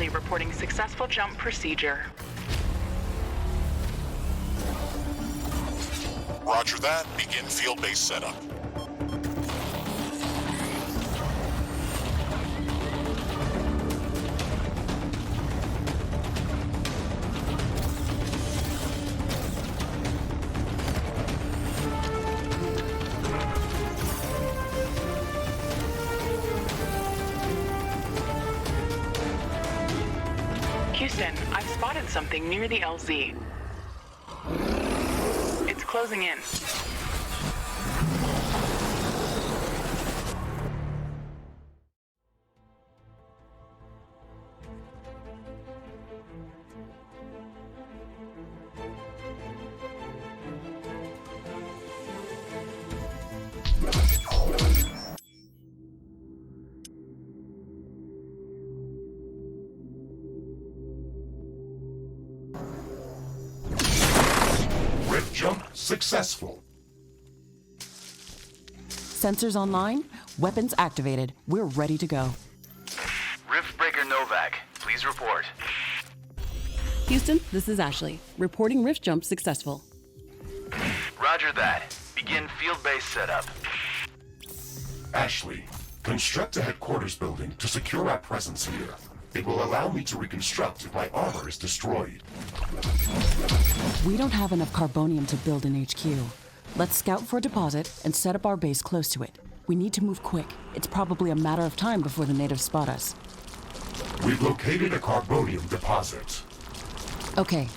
Ashley reporting successful jump procedure. Roger that. Begin field-based setup. Houston, I've spotted something near the LZ. It's closing in. Jump successful. Sensors online, weapons activated. We're ready to go. Riftbreaker Novak, please report. Houston, this is Ashley, reporting rift jump successful. Roger that. Begin field-based setup. Ashley, construct a headquarters building to secure our presence here. It will allow me to reconstruct if my armor is destroyed. We don't have enough carbonium to build an HQ. Let's scout for a deposit and set up our base close to it. We need to move quick. It's probably a matter of time before the natives spot us. We've located a carbonium deposit. Okay,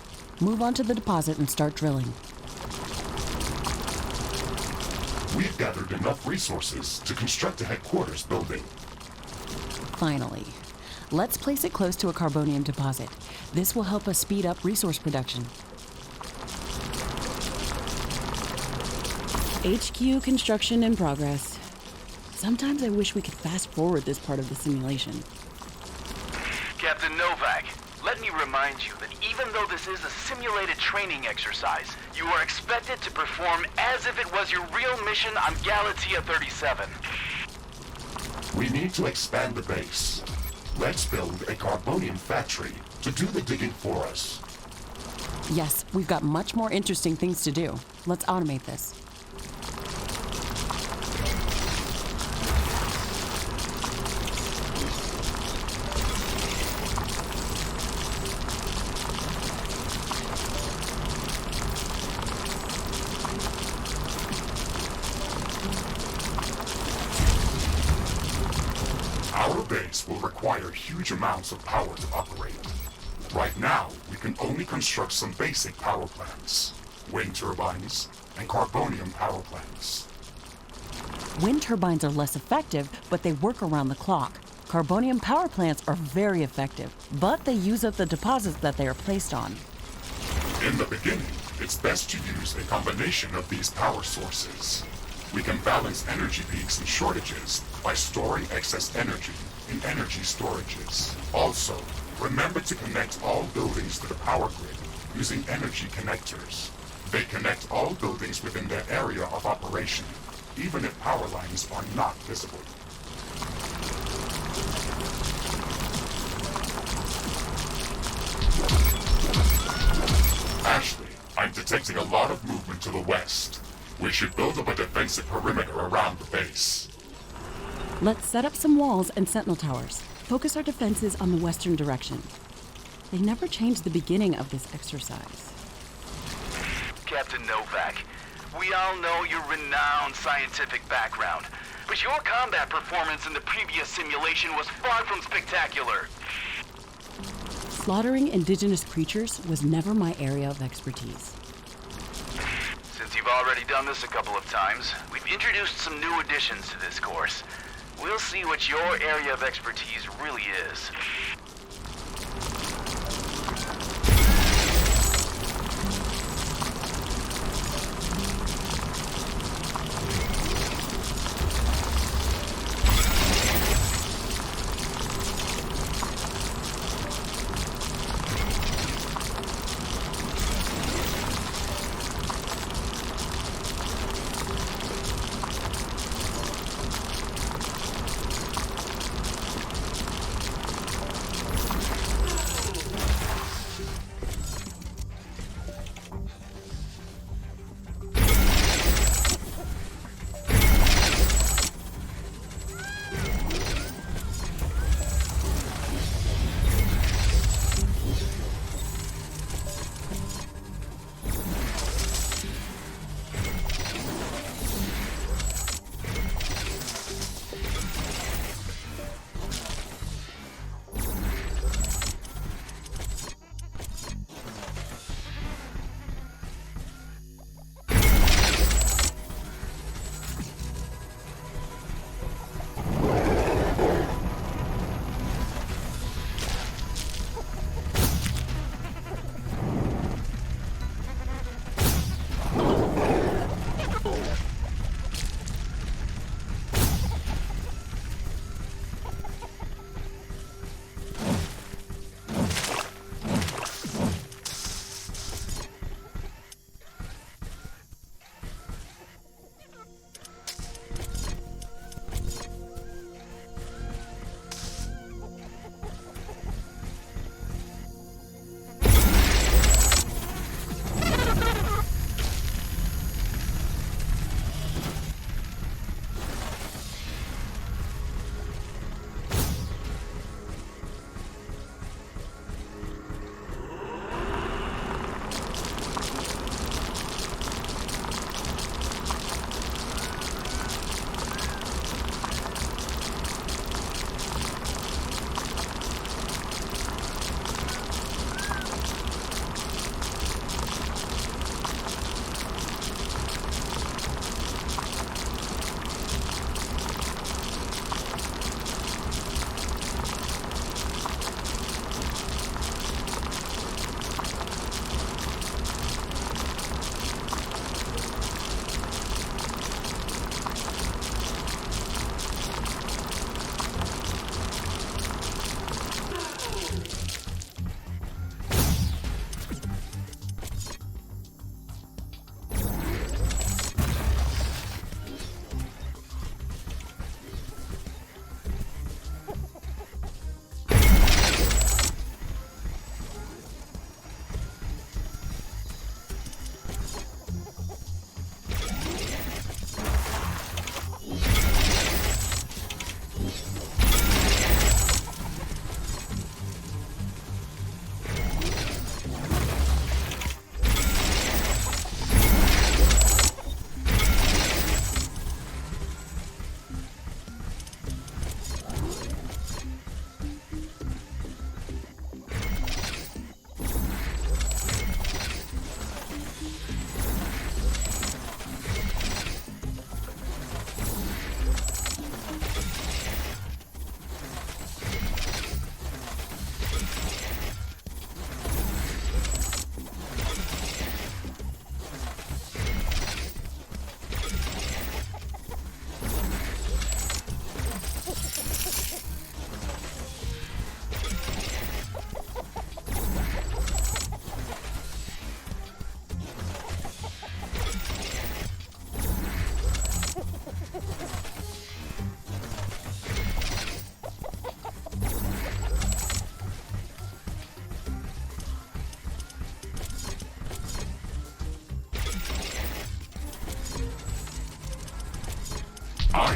move on to the deposit and start drilling. We've gathered enough resources to construct a headquarters building. Finally. Let's place it close to a carbonium deposit. This will help us speed up resource production. HQ construction in progress. Sometimes I wish we could fast forward this part of the simulation. Captain Novak, let me remind you that even though this is a simulated training exercise, you are expected to perform as if it was your real mission on Galatea 37. We need to expand the base. Let's build a carbonium factory to do the digging for us. Yes, we've got much more interesting things to do. Let's automate this. Our base will require huge amounts of power to operate. Right now, we can only construct some basic power plants. Wind turbines and carbonium power plants. Wind turbines are less effective, but they work around the clock. Carbonium power plants are very effective, but they use up the deposits that they are placed on. In the beginning, it's best to use a combination of these power sources. We can balance energy peaks and shortages by storing excess energy in energy storages. Also, remember to connect all buildings to the power grid using energy connectors. They connect all buildings within their area of operation, even if power lines are not visible. Ashley, I'm detecting a lot of movement to the west. We should build up a defensive perimeter around the base. Let's set up some walls and sentinel towers. Focus our defenses on the western direction. They never changed the beginning of this exercise. Captain Novak, we all know your renowned scientific background, but your combat performance in the previous simulation was far from spectacular. Slaughtering indigenous creatures was never my area of expertise. Since you've already done this a couple of times, we've introduced some new additions to this course. We'll see what your area of expertise really is.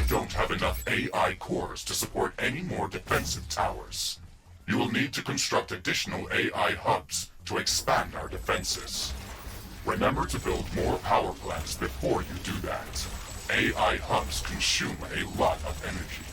don't have enough AI cores to support any more defensive towers. You will need to construct additional AI hubs to expand our defenses. Remember to build more power plants before you do that. AI hubs consume a lot of energy.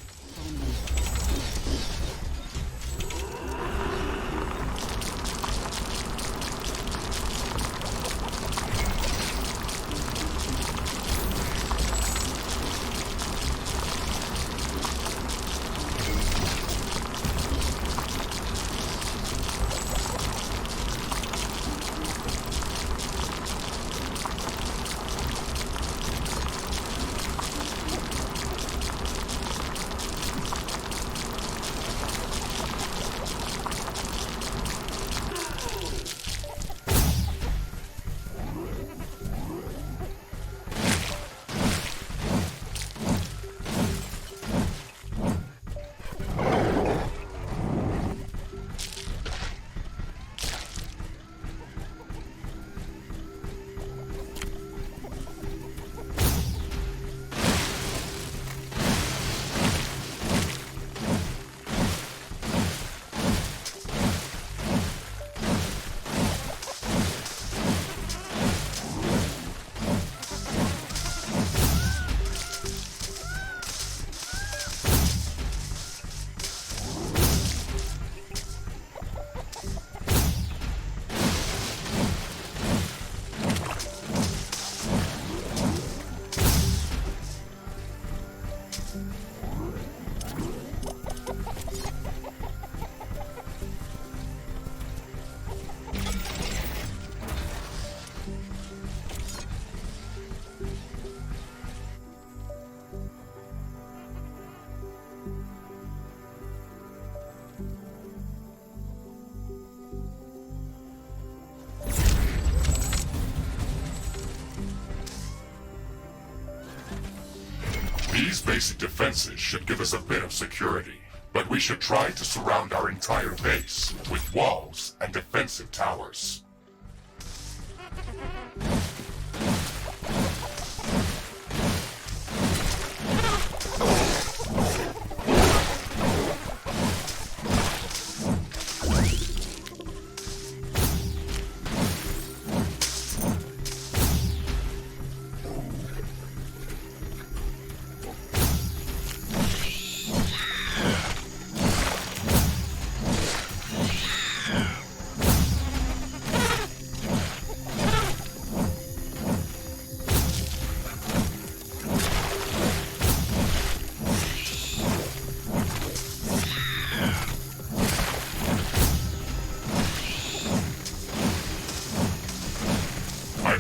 These basic defenses should give us a bit of security, but we should try to surround our entire base with walls and defensive towers.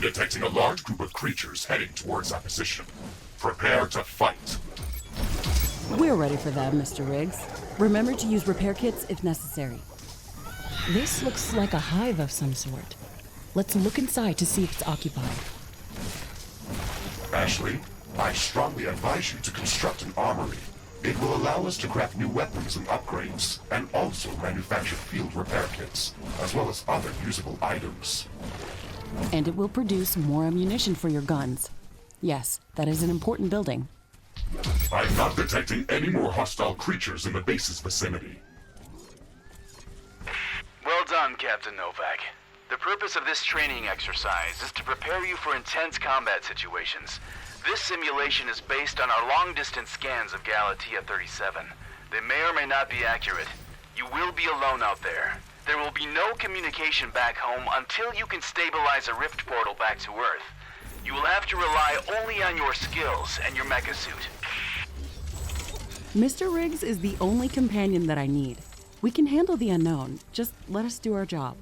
Detecting a large group of creatures heading towards our position. Prepare to fight. We're ready for them, Mr. Riggs. Remember to use repair kits if necessary. This looks like a hive of some sort. Let's look inside to see if it's occupied. Ashley, I strongly advise you to construct an armory. It will allow us to craft new weapons and upgrades, and also manufacture field repair kits, as well as other usable items. And it will produce more ammunition for your guns. Yes, that is an important building. I'm not detecting any more hostile creatures in the base's vicinity. Well done, Captain Novak. The purpose of this training exercise is to prepare you for intense combat situations. This simulation is based on our long-distance scans of Galatea 37. They may or may not be accurate. You will be alone out there. There will be no communication back home until you can stabilize a rift portal back to Earth. You will have to rely only on your skills and your mecha suit. Mr. Riggs is the only companion that I need. We can handle the unknown. Just let us do our job.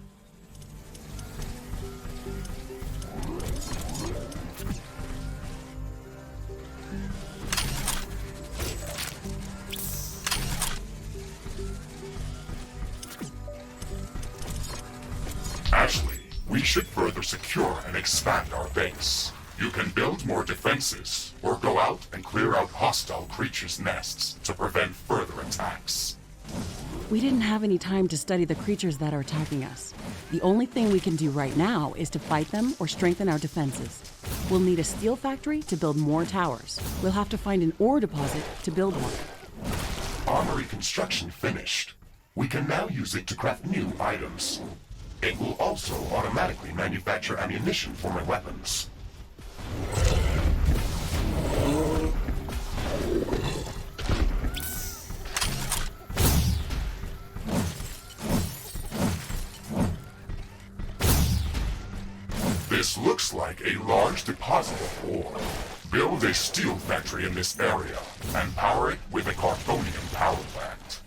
Ashley, we should further secure and expand our base. You can build more defenses, or go out and clear out hostile creatures' nests to prevent further attacks. We didn't have any time to study the creatures that are attacking us. The only thing we can do right now is to fight them or strengthen our defenses. We'll need a steel factory to build more towers. We'll have to find an ore deposit to build one. Armory construction finished. We can now use it to craft new items. It will also automatically manufacture ammunition for my weapons. This looks like a large deposit of ore. Build a steel factory in this area and power it with a carbonium power plant.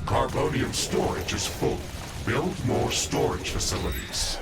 Carbonium storage is full. Build more storage facilities.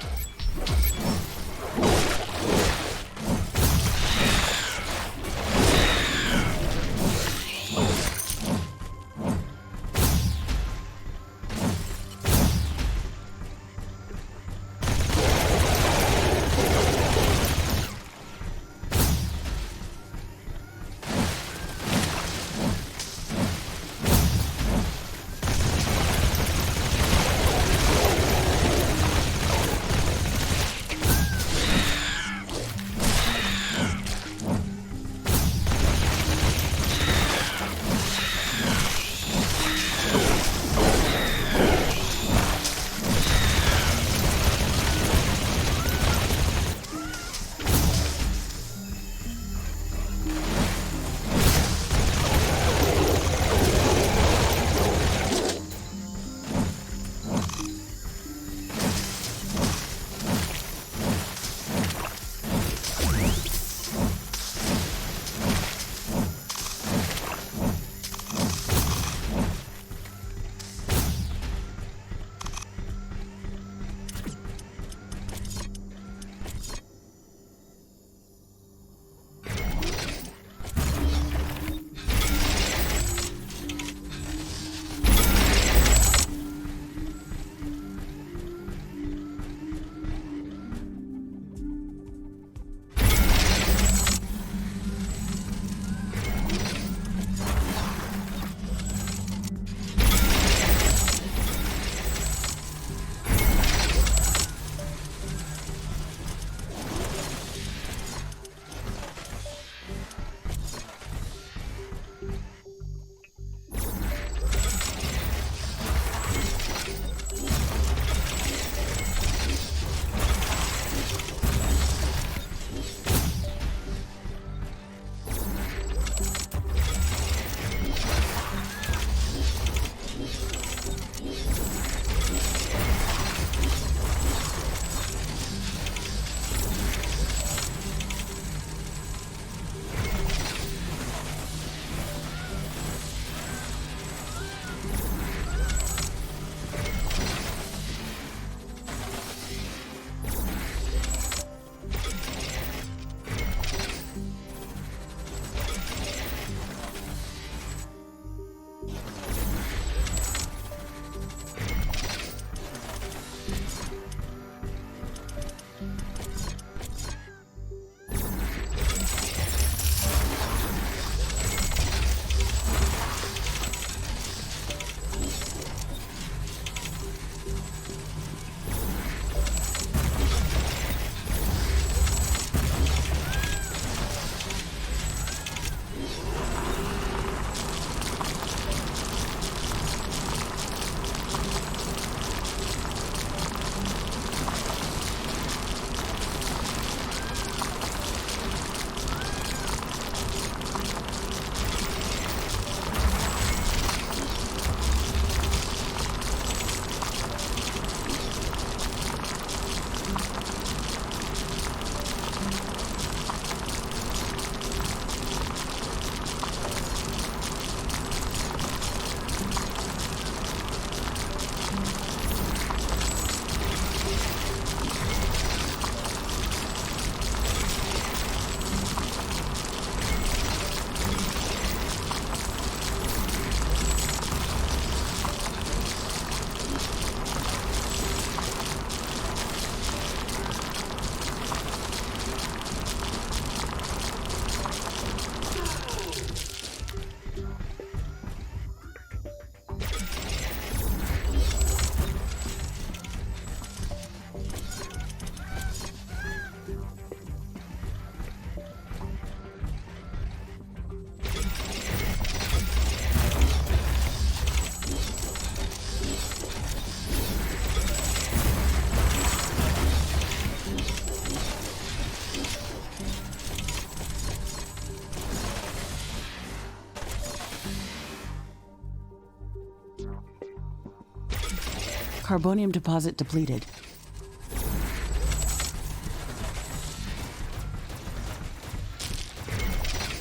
Carbonium deposit depleted.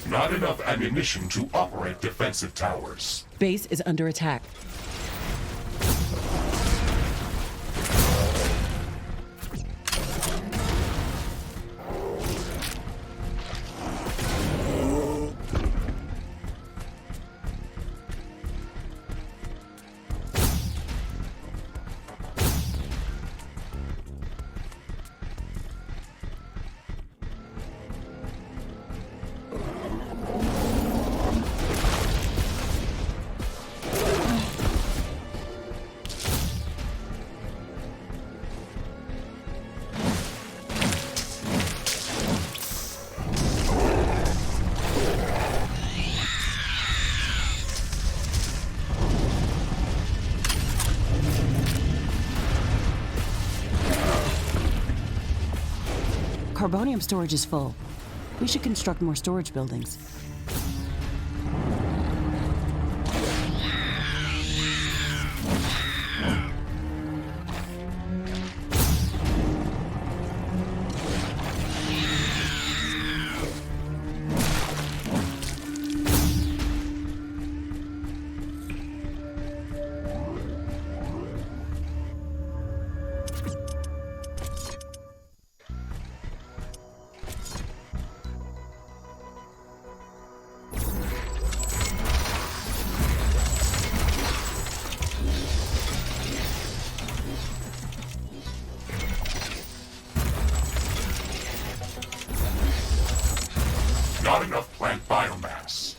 Not enough ammunition to operate defensive towers. Base is under attack. Carbonium storage is full. We should construct more storage buildings. Not enough plant biomass.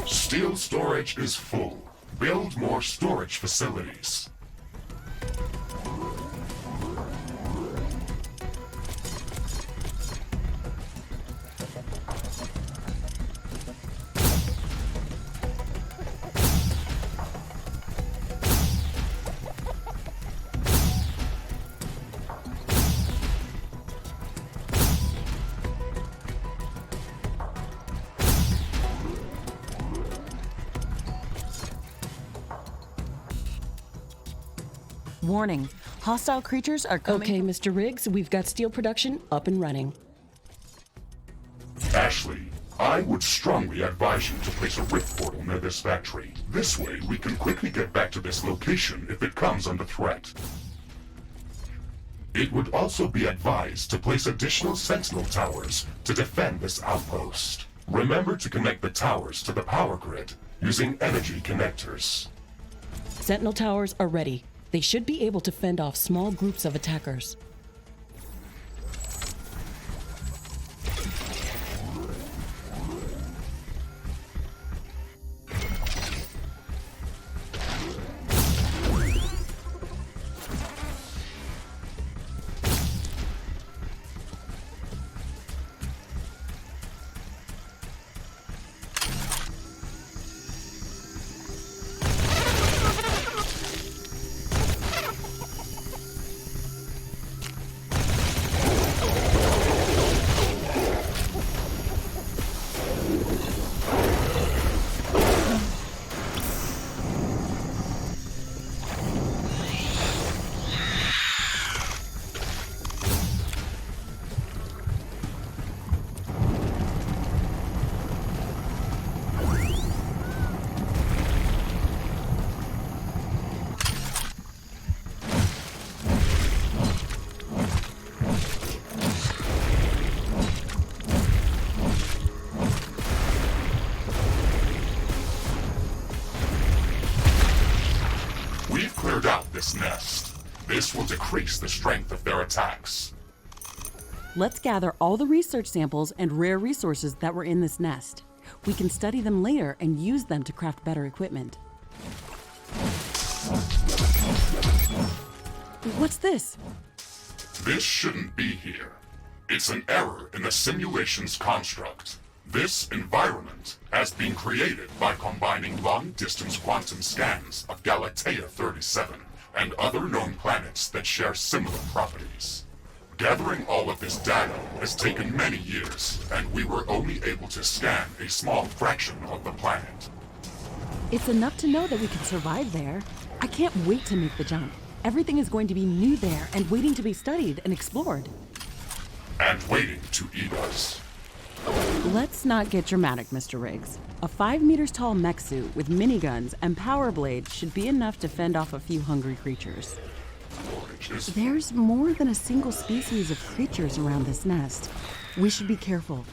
Steel storage is full. Build more storage facilities. Warning, hostile creatures are coming. Okay, Mr. Riggs, we've got steel production up and running. Ashley, I would strongly advise you to place a rift portal near this factory. This way, we can quickly get back to this location if it comes under threat. It would also be advised to place additional sentinel towers to defend this outpost. Remember to connect the towers to the power grid using energy connectors. Sentinel towers are ready. They should be able to fend off small groups of attackers. this nest. This will decrease the strength of their attacks. Let's gather all the research samples and rare resources that were in this nest. We can study them later and use them to craft better equipment. What's this? This shouldn't be here. It's an error in the simulation's construct. This environment has been created by combining long-distance quantum scans of Galatea 37 and other known planets that share similar properties. Gathering all of this data has taken many years, and we were only able to scan a small fraction of the planet. It's enough to know that we can survive there. I can't wait to make the jump. Everything is going to be new there and waiting to be studied and explored. And waiting to eat us. Let's not get dramatic, Mr. Riggs. A 5 meters tall mech suit with miniguns and power blades should be enough to fend off a few hungry creatures. There's more than a single species of creatures around this nest. We should be careful.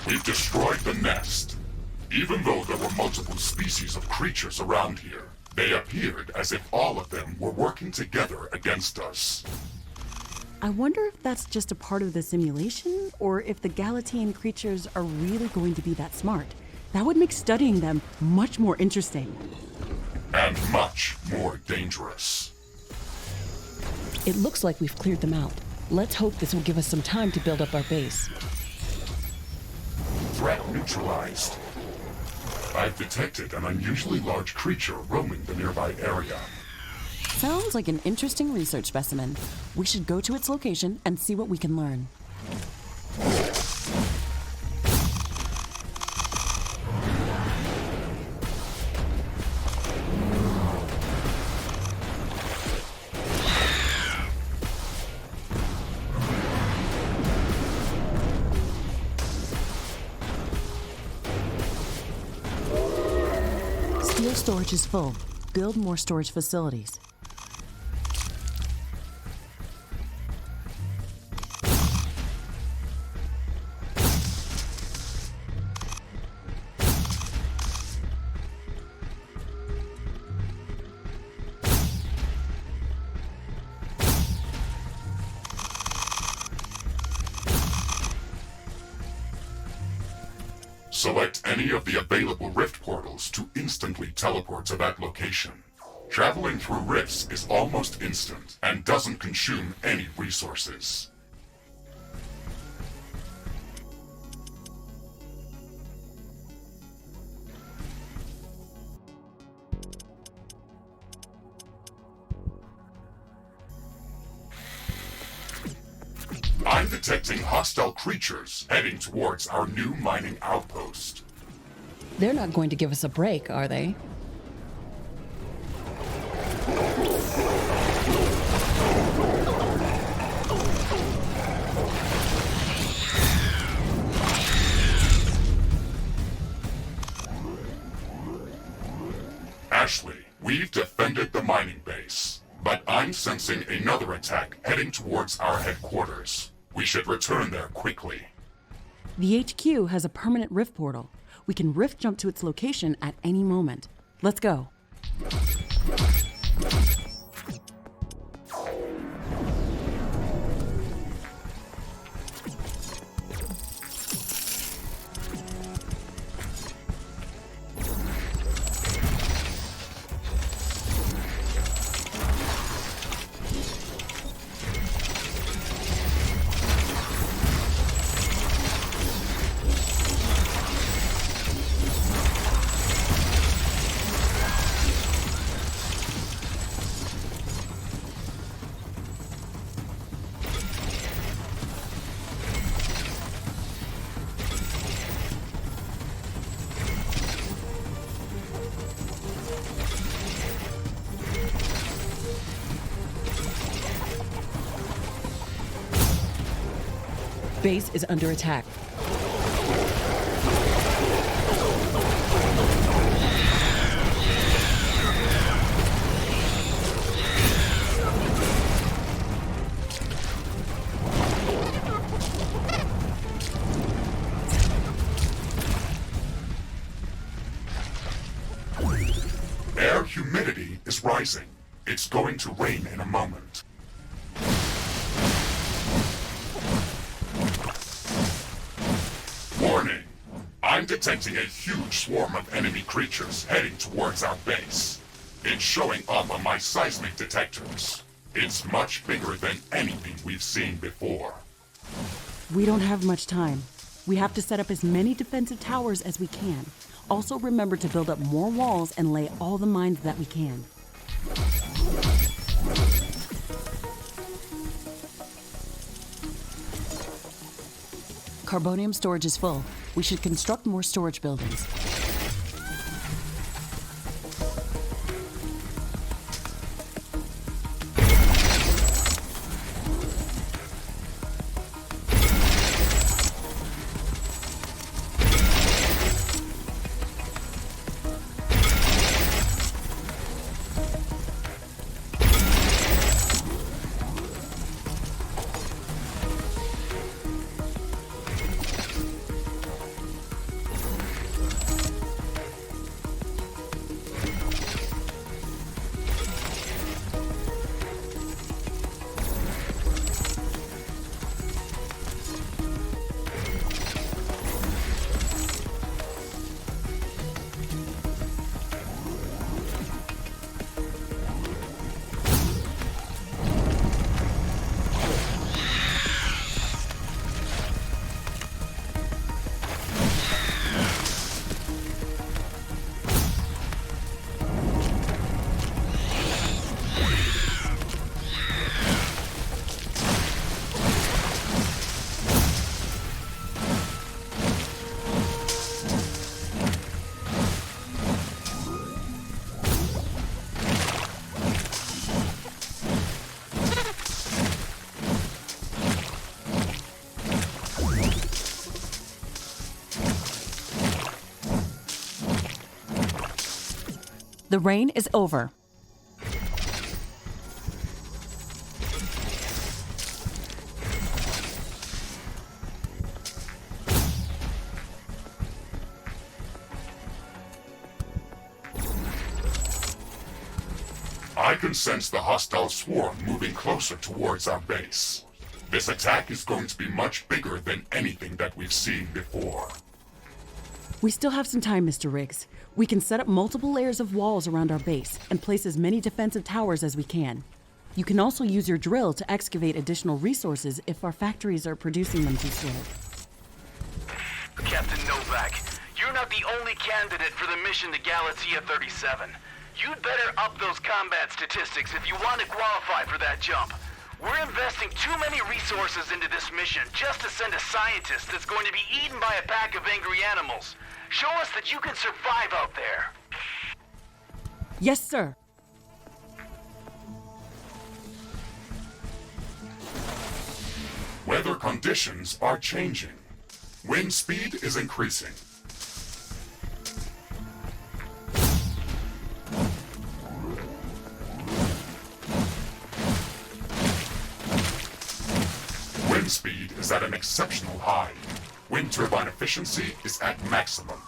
We've destroyed the nest. Even though there were multiple species of creatures around here, they appeared as if all of them were working together against us. I wonder if that's just a part of the simulation, or if the Galatean creatures are really going to be that smart. That would make studying them much more interesting. And much more dangerous. It looks like we've cleared them out. Let's hope this will give us some time to build up our base. Threat neutralized. I've detected an unusually large creature roaming the nearby area. Sounds like an interesting research specimen. We should go to its location and see what we can learn. Steel storage is full. Build more storage facilities. Select any of the available rift portals to instantly teleport to that location. Traveling through rifts is almost instant and doesn't consume any resources. I'm detecting hostile creatures heading towards our new mining outpost. They're not going to give us a break, are they? Ashley, we've defended the mining base, but I'm sensing another attack heading towards our headquarters. We should return there quickly. The HQ has a permanent rift portal. We can rift jump to its location at any moment. Let's go. base is under attack. Air humidity is rising. It's going to rain in a moment. Warning! I'm detecting a huge swarm of enemy creatures heading towards our base. It's showing up on my seismic detectors. It's much bigger than anything we've seen before. We don't have much time. We have to set up as many defensive towers as we can. Also remember to build up more walls and lay all the mines that we can. Carbonium storage is full. We should construct more storage buildings. The rain is over. I can sense the hostile swarm moving closer towards our base. This attack is going to be much bigger than anything that we've seen before. We still have some time, Mr. Riggs. We can set up multiple layers of walls around our base and place as many defensive towers as we can. You can also use your drill to excavate additional resources if our factories are producing them too slow. Captain Novak, you're not the only candidate for the mission to Galatea 37. You'd better up those combat statistics if you want to qualify for that jump. We're investing too many resources into this mission just to send a scientist that's going to be eaten by a pack of angry animals. Show us that you can survive out there. Yes, sir. Weather conditions are changing. Wind speed is increasing. Wind speed is at an exceptional high. Wind turbine efficiency is at maximum.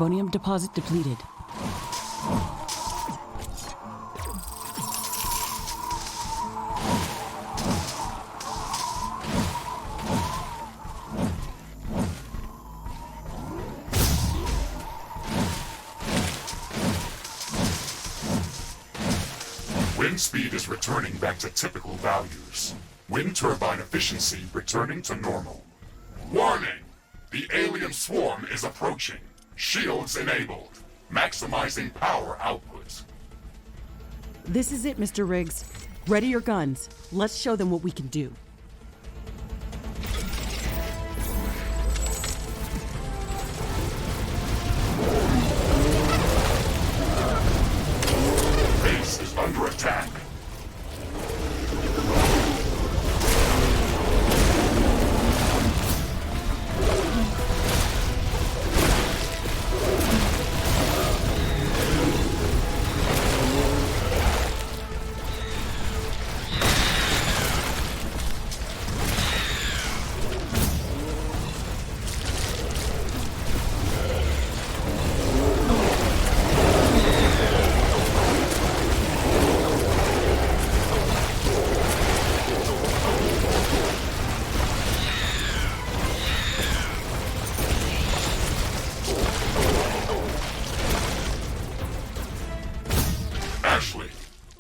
Carbonium deposit depleted. Wind speed is returning back to typical values. Wind turbine efficiency returning to normal. Warning! The alien swarm is approaching. Shields enabled. Maximizing power output. This is it, Mr. Riggs. Ready your guns. Let's show them what we can do. Base is under attack.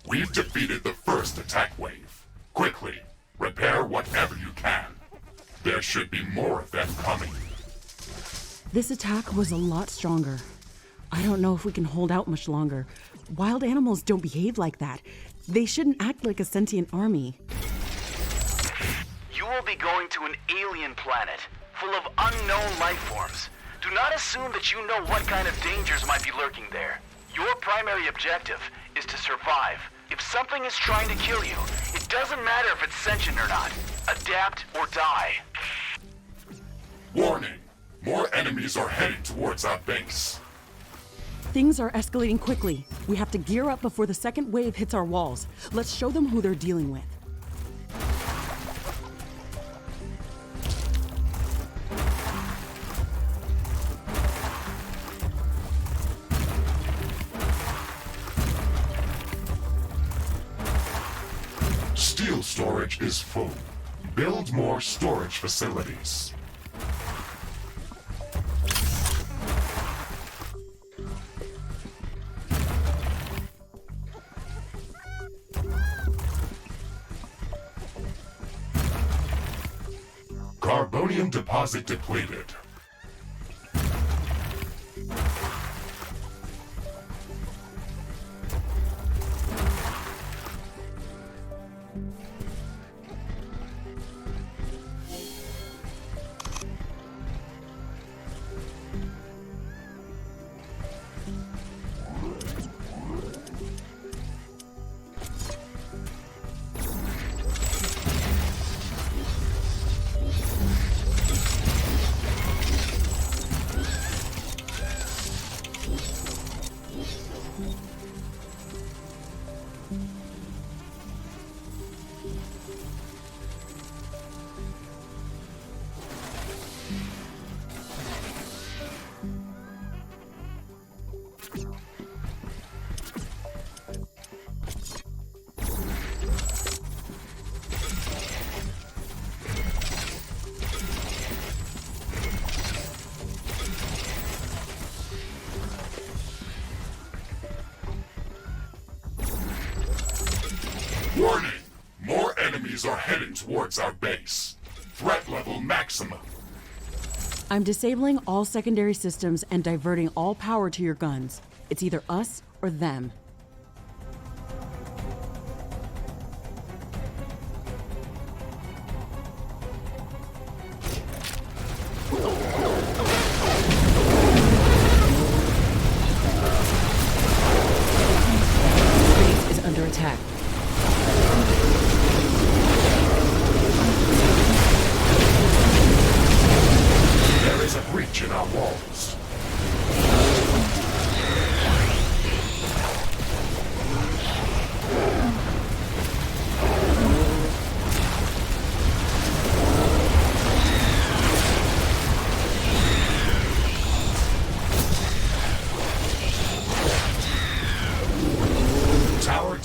We've defeated the first attack wave. Quickly, repair whatever you can. There should be more of them coming. This attack was a lot stronger. I don't know if we can hold out much longer. Wild animals don't behave like that. They shouldn't act like a sentient army. You will be going to an alien planet full of unknown life forms. Do not assume that you know what kind of dangers might be lurking there. Your primary objective is to survive. If something is trying to kill you, it doesn't matter if it's sentient or not. Adapt or die. Warning! More enemies are heading towards our base. Things are escalating quickly. We have to gear up before the second wave hits our walls. Let's show them who they're dealing with. Steel storage is full. Build more storage facilities. Carbonium deposit depleted. Warning! More enemies are heading towards our base. Threat level maximum. I'm disabling all secondary systems and diverting all power to your guns. It's either us or them. Base is under attack. There is a breach in our walls.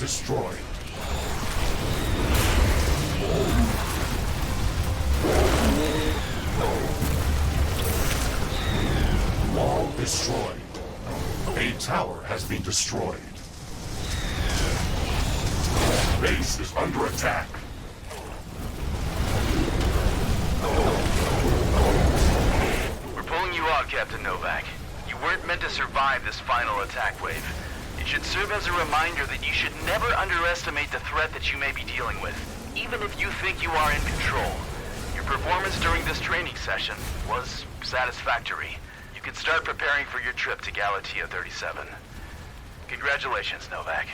destroyed. Wall destroyed. A tower has been destroyed. Base is under attack. We're pulling you out, Captain Novak. You weren't meant to survive this final attack wave. It should serve as a reminder that you should never underestimate the threat that you may be dealing with, even if you think you are in control. Your performance during this training session was satisfactory. You can start preparing for your trip to Galatea 37. Congratulations, Novak.